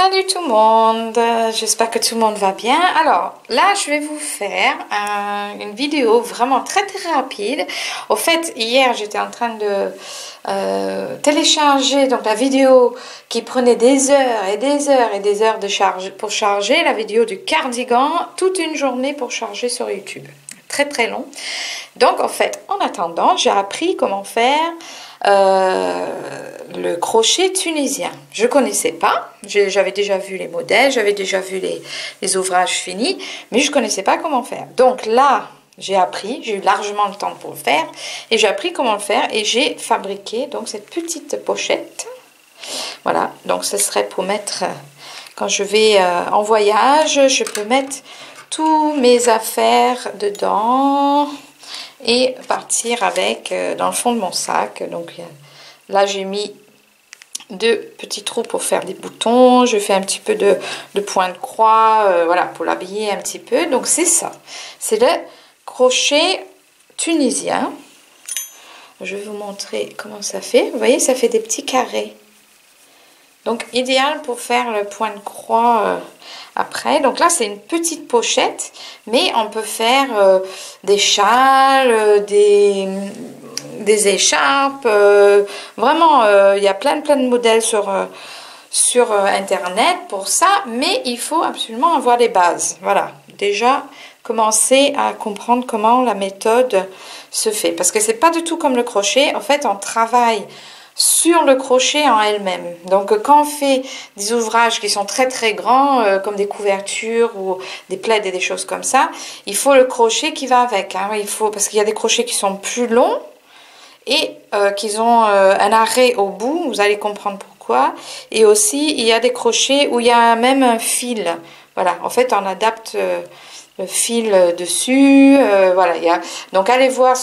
Salut tout le monde, j'espère que tout le monde va bien. Alors là je vais vous faire une vidéo vraiment très rapide. Au fait hier j'étais en train de télécharger donc la vidéo qui prenait des heures et des heures et des heures de charge pour charger la vidéo du cardigan, toute une journée pour charger sur YouTube. Très long. Donc en fait en attendant j'ai appris comment faire le crochet tunisien. Je connaissais pas, j'avais déjà vu les modèles, j'avais déjà vu les ouvrages finis, mais je connaissais pas comment faire. Donc là j'ai appris, j'ai eu largement le temps pour le faire et j'ai appris comment le faire et j'ai fabriqué donc cette petite pochette. Voilà, donc ce serait pour mettre quand je vais en voyage, je peux mettre tous mes affaires dedans et partir avec dans le fond de mon sac. Donc là j'ai mis deux petits trous pour faire des boutons, je fais un petit peu de point de croix, voilà, pour l'habiller un petit peu. Donc c'est ça, c'est le crochet tunisien. Je vais vous montrer comment ça fait. Vous voyez, ça fait des petits carrés, donc idéal pour faire le point de croix après. Donc là c'est une petite pochette, mais on peut faire des châles, des écharpes, vraiment il y a plein de modèles sur internet pour ça, mais il faut absolument avoir les bases. Voilà, déjà commencer à comprendre comment la méthode se fait, parce que c'est pas du tout comme le crochet. En fait on travaille sur le crochet en elle-même. Donc quand on fait des ouvrages qui sont très grands, comme des couvertures ou des plaids et des choses comme ça, il faut le crochet qui va avec, hein. Il faut, parce qu'il y a des crochets qui sont plus longs et qui ont un arrêt au bout, vous allez comprendre pourquoi. Et aussi il y a des crochets où il y a même un fil. Voilà, en fait on adapte le fil dessus, voilà. Donc allez voir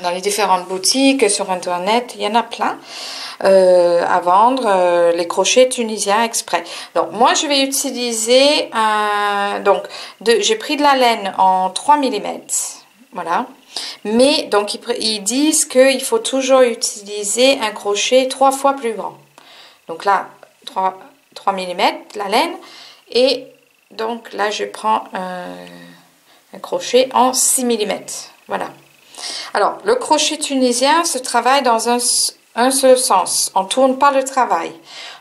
dans les différentes boutiques, sur internet, il y en a plein à vendre, les crochets tunisiens exprès. Donc moi je vais utiliser j'ai pris de la laine en 3 mm, voilà. Mais donc ils disent qu'il faut toujours utiliser un crochet 3 fois plus grand. Donc là 3 mm la laine, et donc là je prends un crochet en 6 mm, voilà. Alors, le crochet tunisien se travaille dans un seul sens. On ne tourne pas le travail.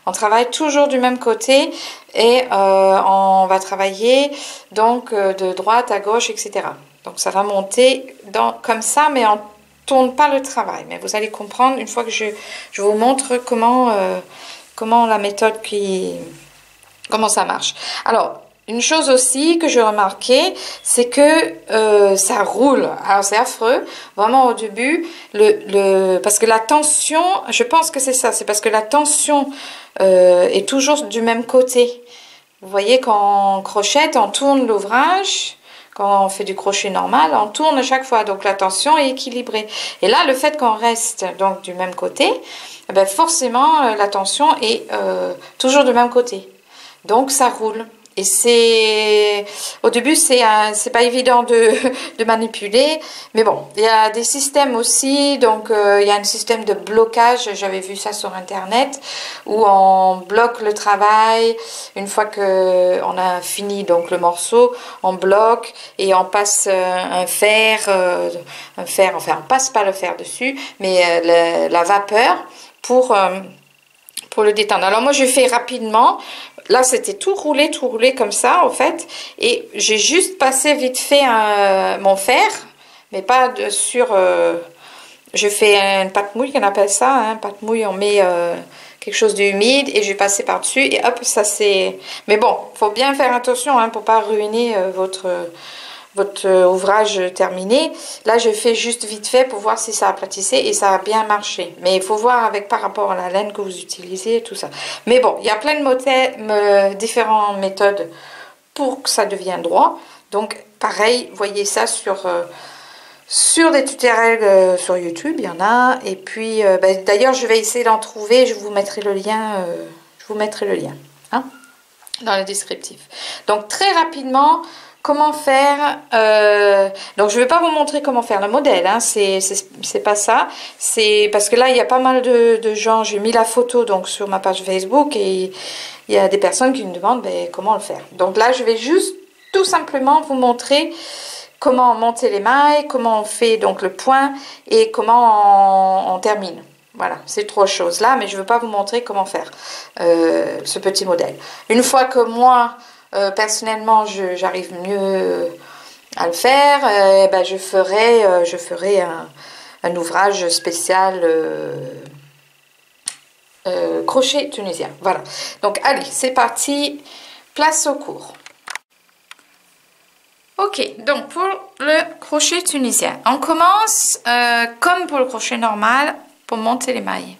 On travaille toujours du même côté et on va travailler donc de droite à gauche, etc. Donc, ça va monter comme ça, mais on ne tourne pas le travail. Mais vous allez comprendre une fois que je vous montre comment la méthode comment ça marche. Alors, une chose aussi que j'ai remarqué, c'est que ça roule. Alors c'est affreux, vraiment au début, parce que la tension, je pense que c'est ça, c'est parce que la tension est toujours du même côté. Vous voyez, quand on crochette, on tourne l'ouvrage, quand on fait du crochet normal, on tourne à chaque fois, donc la tension est équilibrée. Et là, le fait qu'on reste donc du même côté, eh bien forcément la tension est toujours du même côté. Donc ça roule. Et au début c'est pas évident de manipuler, mais bon, il y a des systèmes aussi. Donc il y a un système de blocage, j'avais vu ça sur internet, où on bloque le travail. Une fois que on a fini donc le morceau, on bloque et on passe un fer, enfin on passe pas le fer dessus, mais la vapeur pour le détendre. Alors moi je fais rapidement. Là c'était tout roulé comme ça en fait, et j'ai juste passé vite fait mon fer, mais pas sur je fais une pâte mouille qu'on appelle ça, hein, pâte mouille, on met quelque chose d'humide et j'ai passé par dessus et hop, ça c'est. Mais bon, faut bien faire attention, hein, pour pas ruiner votre ouvrage terminé. Là je fais juste vite fait pour voir si ça aplatissait, et ça a bien marché, mais il faut voir par rapport à la laine que vous utilisez et tout ça. Mais bon, il y a plein de différentes méthodes pour que ça devienne droit. Donc pareil, voyez ça sur des tutoriels sur YouTube, il y en a. Et puis d'ailleurs je vais essayer d'en trouver, je vous mettrai le lien, hein, dans le descriptif. Donc très rapidement, comment faire. Donc je vais pas vous montrer comment faire le modèle, hein, c'est pas ça. C'est parce que là il y a pas mal de gens. J'ai mis la photo donc sur ma page Facebook et il y a des personnes qui me demandent ben, comment le faire. Donc là je vais juste tout simplement vous montrer comment monter les mailles, comment on fait donc le point et comment on termine. Voilà, ces trois choses là, mais je ne veux pas vous montrer comment faire ce petit modèle. Une fois que moi personnellement j'arrive mieux à le faire, ben, je ferai un ouvrage spécial crochet tunisien. Voilà, donc allez, c'est parti, place au cours. Ok, donc pour le crochet tunisien, on commence comme pour le crochet normal pour monter les mailles.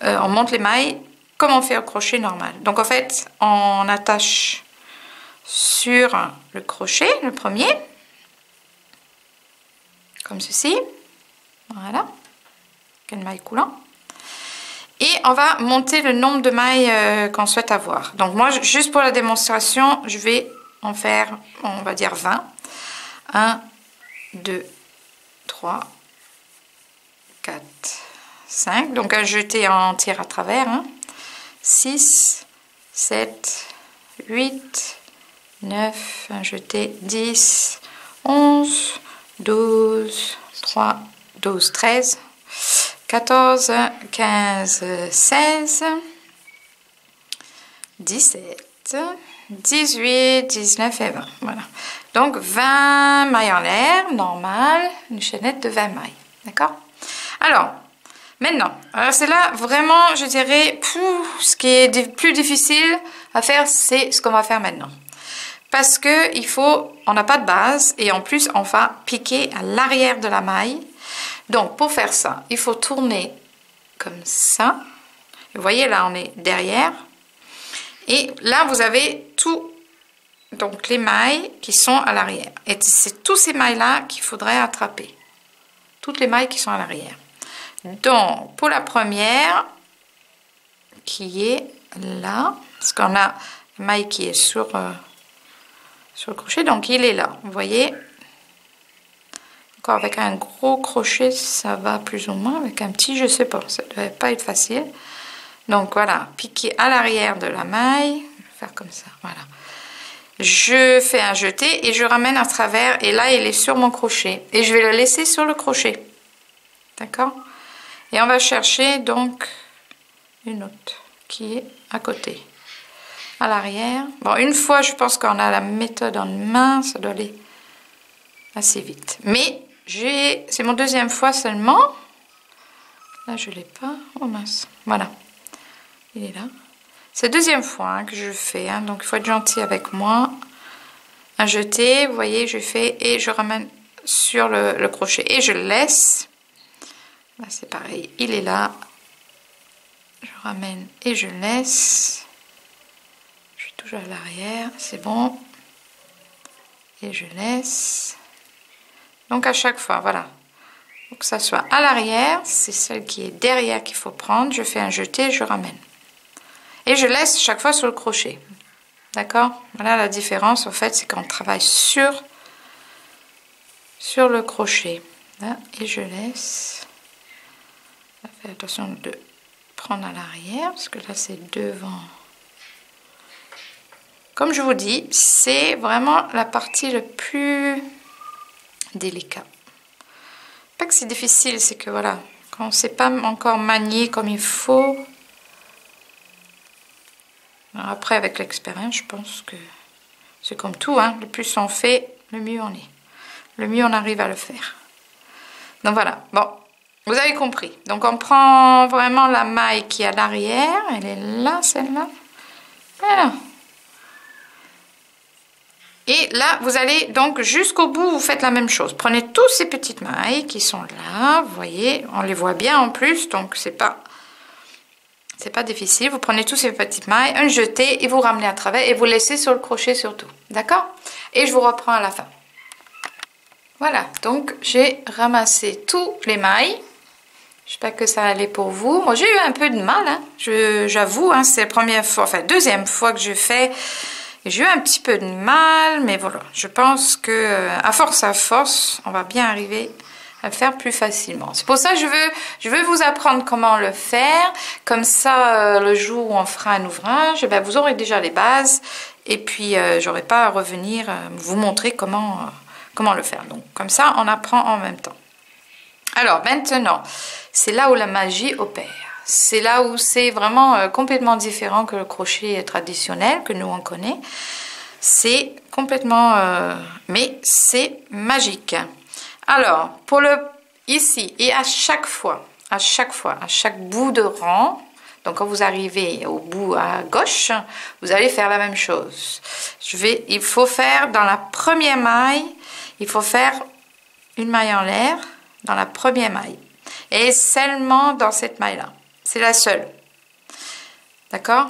On monte les mailles comme on fait au crochet normal. Donc en fait, on attache sur le crochet, le premier, comme ceci, voilà, une maille coulant. Et on va monter le nombre de mailles qu'on souhaite avoir. Donc moi, juste pour la démonstration, je vais en faire, on va dire 20. 1, 2, 3, 4, 5. Donc un jeté en tir à travers. Hein. 6, 7, 8, 9, un jeté 10, 11, 12, 3, 12, 13, 14, 15, 16, 17, 18, 19 et 20. Voilà. Donc 20 mailles en l'air, normal, une chaînette de 20 mailles. D'accord? Alors, maintenant, c'est là vraiment, je dirais, ce qui est plus difficile à faire, c'est ce qu'on va faire maintenant. Parce que on n'a pas de base et en plus, on va piquer à l'arrière de la maille. Donc, pour faire ça, il faut tourner comme ça. Vous voyez, là, on est derrière. Et là, vous avez tout, donc les mailles qui sont à l'arrière. Et c'est tous ces mailles-là qu'il faudrait attraper. Toutes les mailles qui sont à l'arrière. Donc, pour la première, qui est là, parce qu'on a la maille qui est sur le crochet, donc il est là. Vous voyez, encore avec un gros crochet, ça va plus ou moins. Avec un petit, je sais pas, ça ne devait pas être facile. Donc voilà, piquer à l'arrière de la maille, je vais faire comme ça, voilà. Je fais un jeté et je ramène à travers, et là il est sur mon crochet. Et je vais le laisser sur le crochet. D'accord? Et on va chercher donc une autre qui est à côté. À l'arrière. Bon, une fois, je pense qu'on a la méthode en main, ça doit aller assez vite. Mais c'est mon deuxième fois seulement. Là, je ne l'ai pas. Oh mince. Voilà. Il est là. C'est la deuxième fois hein, que je fais. Hein, donc, il faut être gentil avec moi. Un jeté, vous voyez, je fais et je ramène sur le crochet. Et je le laisse. Là, c'est pareil. Il est là. Je ramène et je laisse. Je suis toujours à l'arrière. C'est bon. Et je laisse. Donc, à chaque fois, voilà. Pour que ça soit à l'arrière, c'est celle qui est derrière qu'il faut prendre. Je fais un jeté, je ramène. Et je laisse chaque fois sur le crochet. D'accord? Voilà la différence, en fait, c'est qu'on travaille sur le crochet. Là, et je laisse. Faites attention de prendre à l'arrière, parce que là, c'est devant. Comme je vous dis, c'est vraiment la partie le plus délicate. Pas que c'est difficile, c'est que voilà, quand on ne sait pas encore manier comme il faut. Alors après, avec l'expérience, je pense que c'est comme tout, hein, le plus on fait, le mieux on est. Le mieux on arrive à le faire. Donc voilà, bon, vous avez compris. Donc on prend vraiment la maille qui est à l'arrière, elle est là, celle-là. Voilà. Et là, vous allez donc jusqu'au bout, vous faites la même chose. Prenez toutes ces petites mailles qui sont là, vous voyez, on les voit bien en plus, donc c'est pas difficile. Vous prenez toutes ces petites mailles, un jeté et vous ramenez à travers et vous laissez sur le crochet surtout. D'accord? Et je vous reprends à la fin. Voilà, donc j'ai ramassé toutes les mailles. J'espère que ça allait pour vous. Moi, j'ai eu un peu de mal, hein. J'avoue, hein, c'est la première fois, enfin deuxième fois que je fais. Et j'ai eu un petit peu de mal, mais voilà, je pense que à force, on va bien arriver à le faire plus facilement. C'est pour ça que je veux vous apprendre comment le faire. Comme ça, le jour où on fera un ouvrage, eh ben, vous aurez déjà les bases. Et puis, j'aurai pas à revenir vous montrer comment le faire. Donc, comme ça, on apprend en même temps. Alors, maintenant, c'est là où la magie opère. C'est là où c'est vraiment complètement différent que le crochet traditionnel que nous on connaît. C'est complètement... mais c'est magique. Alors, pour le... Ici, et à chaque bout de rang, donc quand vous arrivez au bout à gauche, vous allez faire la même chose. Il faut faire dans la première maille, il faut faire une maille en l'air dans la première maille. Et seulement dans cette maille-là. C'est la seule. D'accord?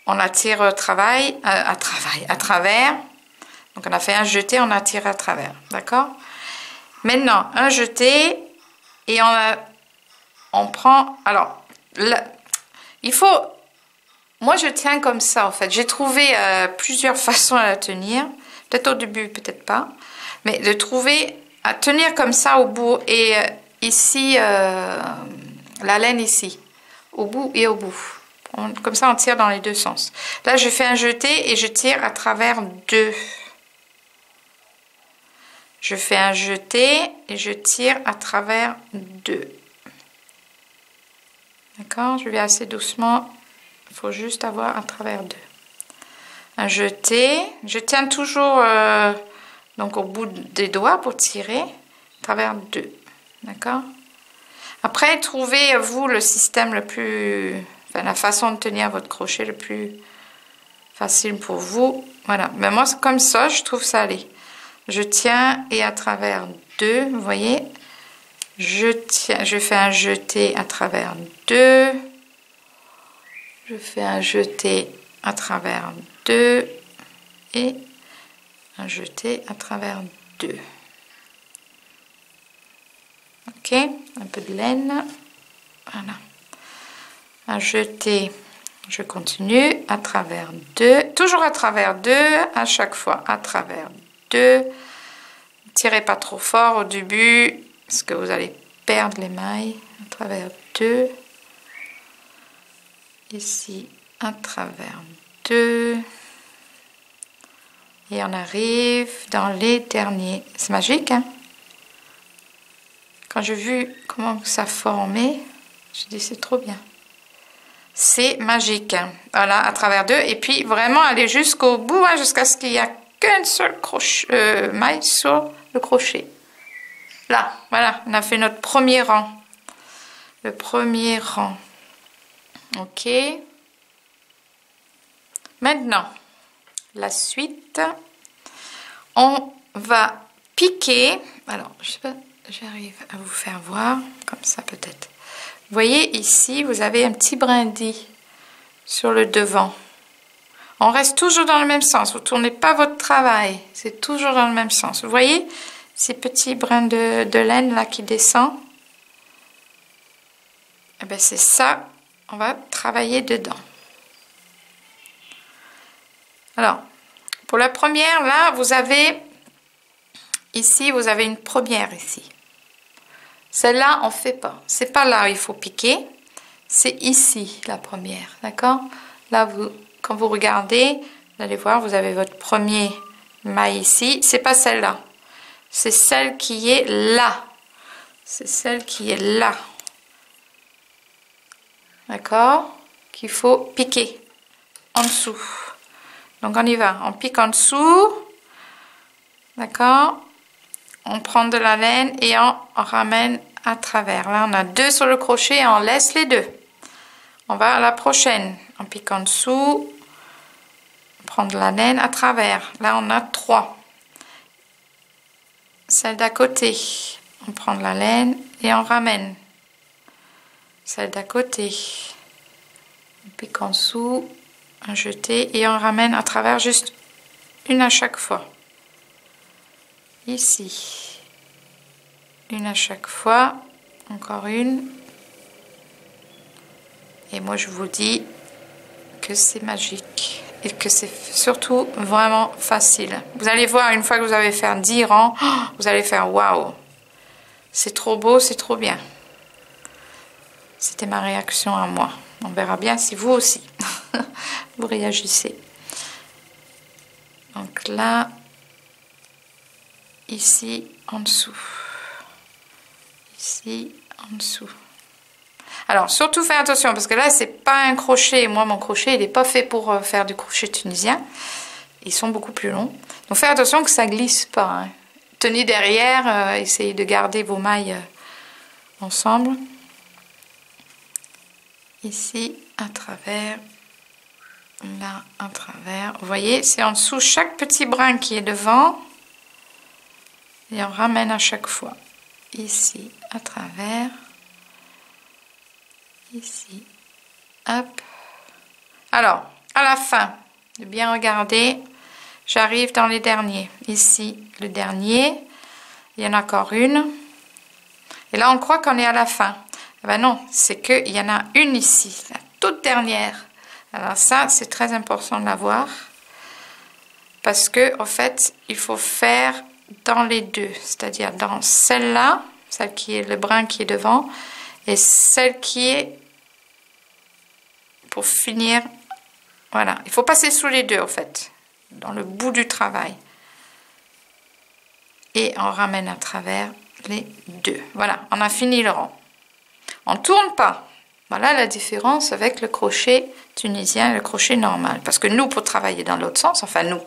On attire à travers. Donc on a fait un jeté, on attire à travers. D'accord? Maintenant, un jeté et on prend... Alors, là, il faut... Moi, je tiens comme ça, en fait. J'ai trouvé plusieurs façons à la tenir. Peut-être au début, peut-être pas. Mais de trouver à tenir comme ça au bout. Et ici, la laine ici. Au bout et au bout. Comme ça, on tire dans les deux sens. Là, je fais un jeté et je tire à travers deux. Je fais un jeté et je tire à travers deux. D'accord? Je vais assez doucement. Il faut juste avoir à travers deux. Un jeté. Je tiens toujours donc au bout des doigts pour tirer à travers deux. D'accord? Après, trouvez-vous le système le plus... Enfin, la façon de tenir votre crochet le plus facile pour vous. Voilà. Mais moi, c'est comme ça, je trouve ça allait. Je tiens et à travers deux, vous voyez, je tiens, je fais un jeté à travers deux, je fais un jeté à travers deux et un jeté à travers deux. Ok, un peu de laine, voilà, un jeté, je continue à travers deux, toujours à travers deux, à chaque fois à travers deux. Tirez pas trop fort au début parce que vous allez perdre les mailles. À travers deux, ici à travers deux, et on arrive dans les derniers. C'est magique, hein? Quand j'ai vu comment ça formait, je dis c'est trop bien. C'est magique, hein? Voilà, à travers deux, et puis vraiment aller jusqu'au bout, hein, jusqu'à ce qu'il n'y a qu'une seule maille sur le crochet. Là, voilà, on a fait notre premier rang. Le premier rang. Ok. Maintenant, la suite, on va piquer. Alors, je sais pas, j'arrive à vous faire voir, comme ça peut-être. Vous voyez ici, vous avez un petit brindille sur le devant. On reste toujours dans le même sens. Vous ne tournez pas votre travail. C'est toujours dans le même sens. Vous voyez ces petits brins de laine là qui descendent? Eh bien, c'est ça. On va travailler dedans. Alors, pour la première, là, vous avez... Ici, vous avez une première ici. Celle-là, on ne fait pas. C'est pas là où il faut piquer. C'est ici, la première. D'accord? Là, quand vous regardez, vous allez voir, vous avez votre premier maille ici. C'est pas celle-là. C'est celle qui est là. C'est celle qui est là. D'accord? Qu'il faut piquer en dessous. Donc, on y va. On pique en dessous. D'accord? On prend de la laine et on ramène à travers. Là, on a deux sur le crochet et on laisse les deux. On va à la prochaine. On pique en dessous. On prend de la laine à travers. Là, on a 3. Celle d'à côté. On prend de la laine et on ramène. Celle d'à côté. On pique en dessous. Un jeté et on ramène à travers juste une à chaque fois. Ici. Une à chaque fois. Encore une. Et moi, je vous dis que c'est magique. et que c'est surtout vraiment facile. Vous allez voir, une fois que vous avez fait 10 rangs, vous allez faire waouh, c'est trop beau, c'est trop bien. C'était ma réaction à moi. On verra bien si vous aussi vous réagissez. Donc là, ici en dessous, ici en dessous. Alors surtout faites attention parce que là c'est pas un crochet. Moi mon crochet il n'est pas fait pour faire du crochet tunisien. Ils sont beaucoup plus longs. Donc faites attention que ça glisse pas. Hein. Tenez derrière, essayez de garder vos mailles ensemble. Ici à travers, là à travers. Vous voyez, c'est en dessous chaque petit brin qui est devant. Et on ramène à chaque fois. Ici à travers. Ici. Hop. Alors, à la fin, de bien regarder, j'arrive dans les derniers. Ici, le dernier. Il y en a encore une. Et là, on croit qu'on est à la fin. Eh ben non, c'est qu'il y en a une ici, la toute dernière. Alors ça, c'est très important de la voir. Parce que, en fait, il faut faire dans les deux. C'est-à-dire dans celle-là, celle qui est le brin qui est devant, et celle qui est pour finir. Voilà, il faut passer sous les deux, en fait, dans le bout du travail. Et on ramène à travers les deux. Voilà, on a fini le rang. On ne tourne pas. Voilà la différence avec le crochet tunisien et le crochet normal. Parce que nous, pour travailler dans l'autre sens, enfin nous,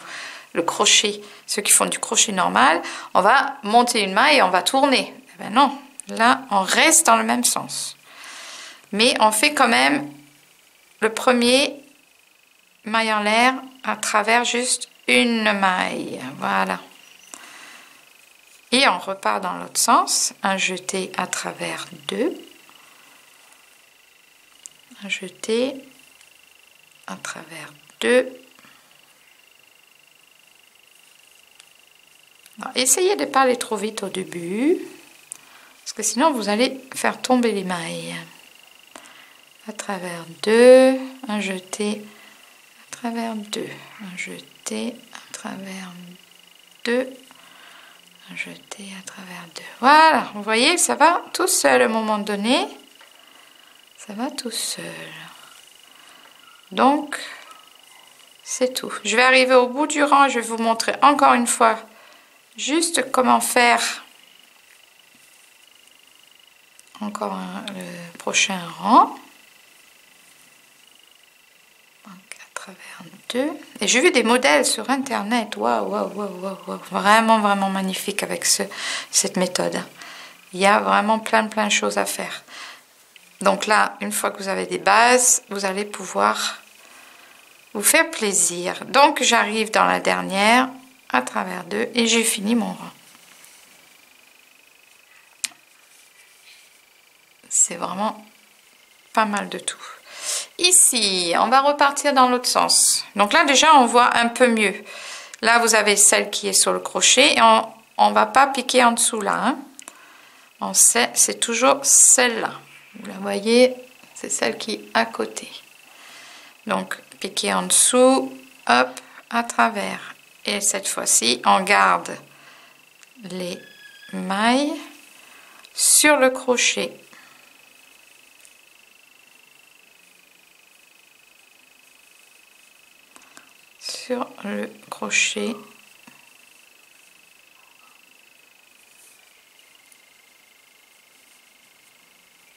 le crochet, ceux qui font du crochet normal, on va monter une maille et on va tourner. Eh bien non, là, on reste dans le même sens. Mais on fait quand même le premier maille en l'air à travers juste une maille. Voilà. Et on repart dans l'autre sens. Un jeté à travers deux. Un jeté à travers deux. Alors, essayez de ne pas aller trop vite au début, parce que sinon vous allez faire tomber les mailles. À travers deux, un jeté à travers deux, un jeté à travers deux, un jeté à travers deux. Voilà, vous voyez, ça va tout seul à un moment donné. Ça va tout seul. Donc, c'est tout. Je vais arriver au bout du rang. Je vais vous montrer encore une fois juste comment faire encore le prochain rang. Donc, à travers deux. Et j'ai vu des modèles sur Internet. Waouh, waouh, waouh, waouh. Vraiment, vraiment magnifique avec cette méthode. Il y a vraiment plein de choses à faire. Donc là, une fois que vous avez des bases, vous allez pouvoir vous faire plaisir. Donc, j'arrive dans la dernière, à travers deux, et j'ai fini mon rang. C'est vraiment pas mal de tout. Ici, on va repartir dans l'autre sens. Donc là, déjà, on voit un peu mieux. Là, vous avez celle qui est sur le crochet, et on va pas piquer en dessous là. Hein. C'est toujours celle-là. Vous la voyez, c'est celle qui est à côté. Donc, piquer en dessous, hop, à travers. Et cette fois-ci, on garde les mailles sur le crochet. Sur le crochet.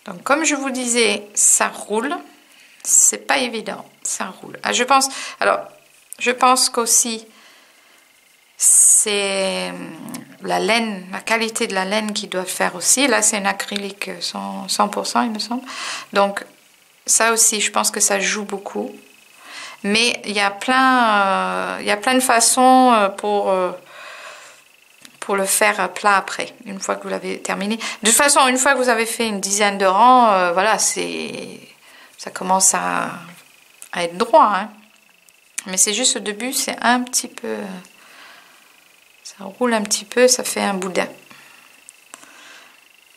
Donc, comme je vous disais, ça roule. C'est pas évident, ça roule. Ah, je pense qu'aussi, c'est la laine, la qualité de la laine qui doit faire aussi. Là, c'est une acrylique 100%, il me semble. Donc, ça aussi, je pense que ça joue beaucoup. Mais il y a plein de façons pour le faire plat après, une fois que vous l'avez terminé. De toute façon, une fois que vous avez fait une dizaine de rangs, voilà, ça commence à être droit. Hein. Mais c'est juste au début, c'est un petit peu... Ça roule un petit peu, ça fait un boudin.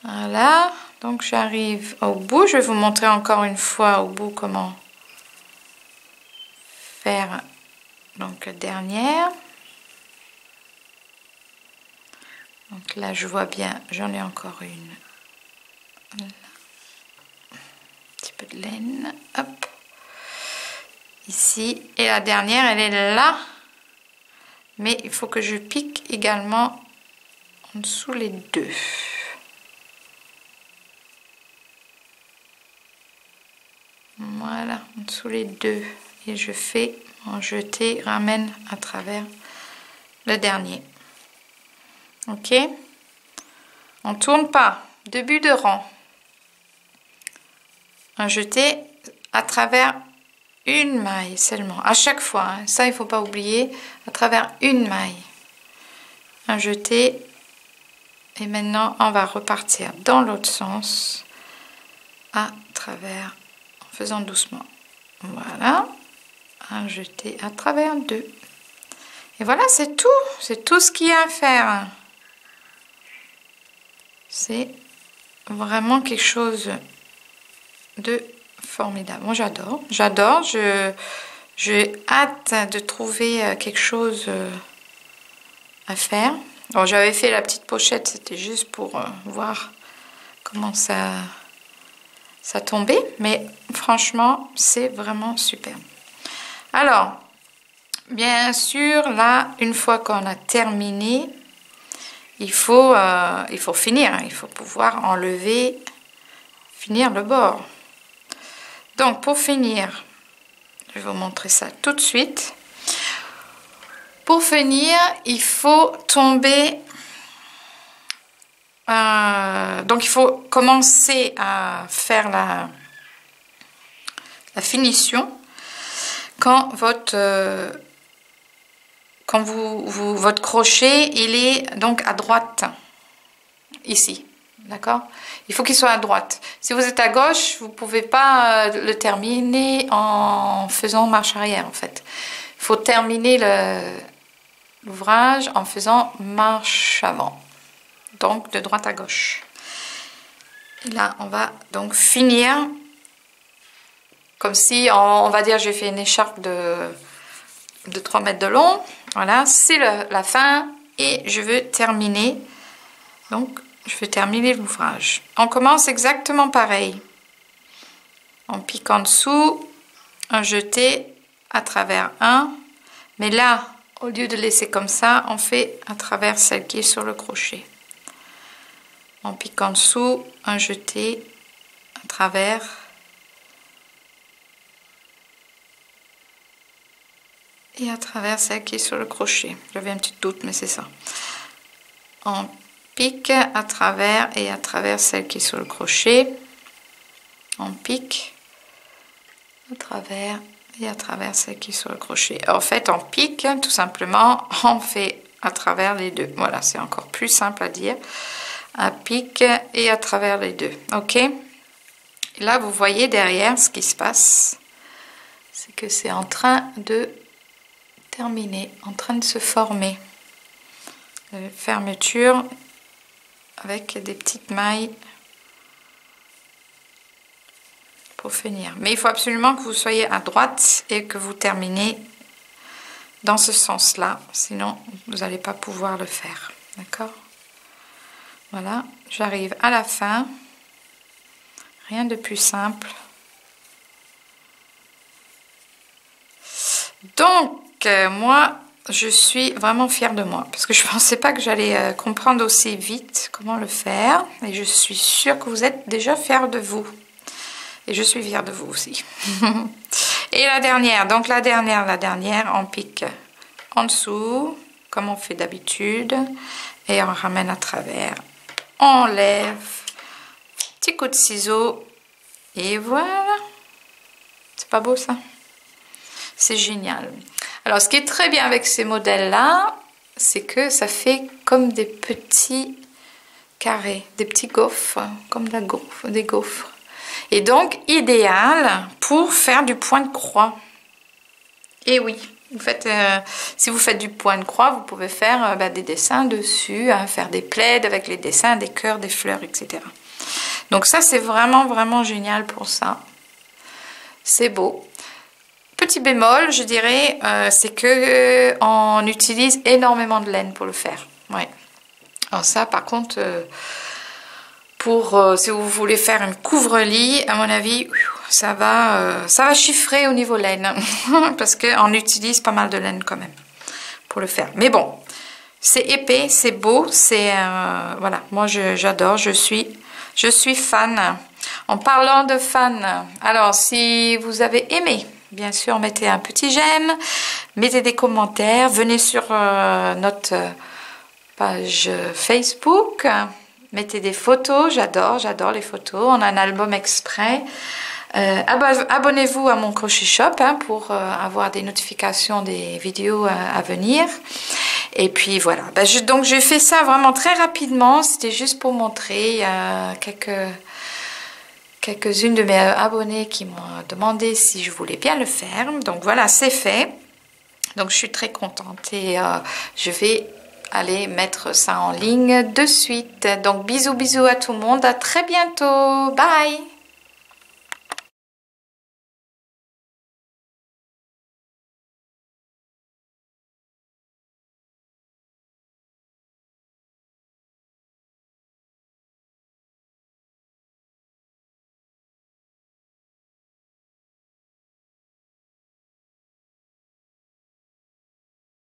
Voilà, donc j'arrive au bout. Je vais vous montrer encore une fois au bout comment faire donc dernière. Donc là je vois bien, j'en ai encore une. Voilà. Un petit peu de laine, hop, ici, et la dernière elle est là, mais il faut que je pique également en dessous les deux. Voilà, en dessous les deux, et je fais en jeté, ramène à travers le dernier. Ok, on tourne pas, début de rang, un jeté à travers une maille seulement, à chaque fois, hein. Ça il faut pas oublier, à travers une maille, un jeté, et maintenant on va repartir dans l'autre sens, à travers, en faisant doucement, voilà, un jeté à travers deux, et voilà, c'est tout ce qu'il y a à faire. C'est vraiment quelque chose de formidable. Moi j'adore, j'ai hâte de trouver quelque chose à faire. Bon, j'avais fait la petite pochette, c'était juste pour voir comment ça tombait, mais franchement c'est vraiment super. Alors bien sûr là, une fois qu'on a terminé, il faut finir, il faut pouvoir enlever, finir le bord. Donc pour finir, je vais vous montrer ça tout de suite. Pour finir, il faut tomber, donc il faut commencer à faire la finition quand votre crochet il est donc à droite ici, d'accord, il faut qu'il soit à droite. Si vous êtes à gauche, vous pouvez pas le terminer en faisant marche arrière. En fait, il faut terminer l'ouvrage en faisant marche avant, donc de droite à gauche. Et là on va donc finir comme si on va dire j'ai fait une écharpe de 3 mètres de long. Voilà, c'est la fin, et je veux terminer, donc je vais terminer l'ouvrage. On commence exactement pareil, on pique en dessous, un jeté à travers un, mais là au lieu de laisser comme ça, on fait à travers celle qui est sur le crochet. On pique en dessous, un jeté à travers, et à travers celle qui est sur le crochet. J'avais un petit doute, mais c'est ça. On pique à travers et à travers celle qui est sur le crochet. On pique à travers et à travers celle qui est sur le crochet. En fait, on pique tout simplement, on fait à travers les deux. Voilà, c'est encore plus simple à dire. Un pique et à travers les deux. Ok? Et là, vous voyez derrière ce qui se passe. C'est que c'est en train de terminé, en train de se former. Fermeture avec des petites mailles pour finir. Mais il faut absolument que vous soyez à droite et que vous terminez dans ce sens-là, sinon vous n'allez pas pouvoir le faire. D'accord? Voilà, j'arrive à la fin. Rien de plus simple. Donc, moi, je suis vraiment fière de moi parce que je ne pensais pas que j'allais comprendre aussi vite comment le faire, et je suis sûre que vous êtes déjà fiers de vous, et je suis fière de vous aussi. Et la dernière, donc la dernière, on pique en dessous comme on fait d'habitude et on ramène à travers, on enlève, petit coup de ciseau, et voilà. C'est pas beau ça? C'est génial. Alors, ce qui est très bien avec ces modèles-là, c'est que ça fait comme des petits carrés, des petits gaufres, comme des gaufres. Et donc, idéal pour faire du point de croix. Et oui, si vous faites du point de croix, vous pouvez faire des dessins dessus, faire des plaids avec les dessins, des cœurs, des fleurs, etc. Donc ça, c'est vraiment, vraiment génial pour ça. C'est beau. petit bémol, je dirais, c'est que on utilise énormément de laine pour le faire. Ouais. Alors ça, par contre, si vous voulez faire un couvre-lit, à mon avis, ça va chiffrer au niveau laine. Parce qu'on utilise pas mal de laine quand même pour le faire. Mais bon, c'est épais, c'est beau, c'est... voilà, moi j'adore, je suis fan. En parlant de fan, alors si vous avez aimé, bien sûr, mettez un petit j'aime, mettez des commentaires, venez sur notre page Facebook, mettez des photos, j'adore les photos, on a un album exprès. Abonnez-vous à mon crochet shop pour avoir des notifications des vidéos à venir. Et puis voilà, donc j'ai fait ça vraiment très rapidement, c'était juste pour montrer quelques-unes de mes abonnés qui m'ont demandé si je voulais bien le faire. Donc voilà, c'est fait. Donc je suis très contente et je vais aller mettre ça en ligne de suite. Donc bisous à tout le monde, à très bientôt, bye.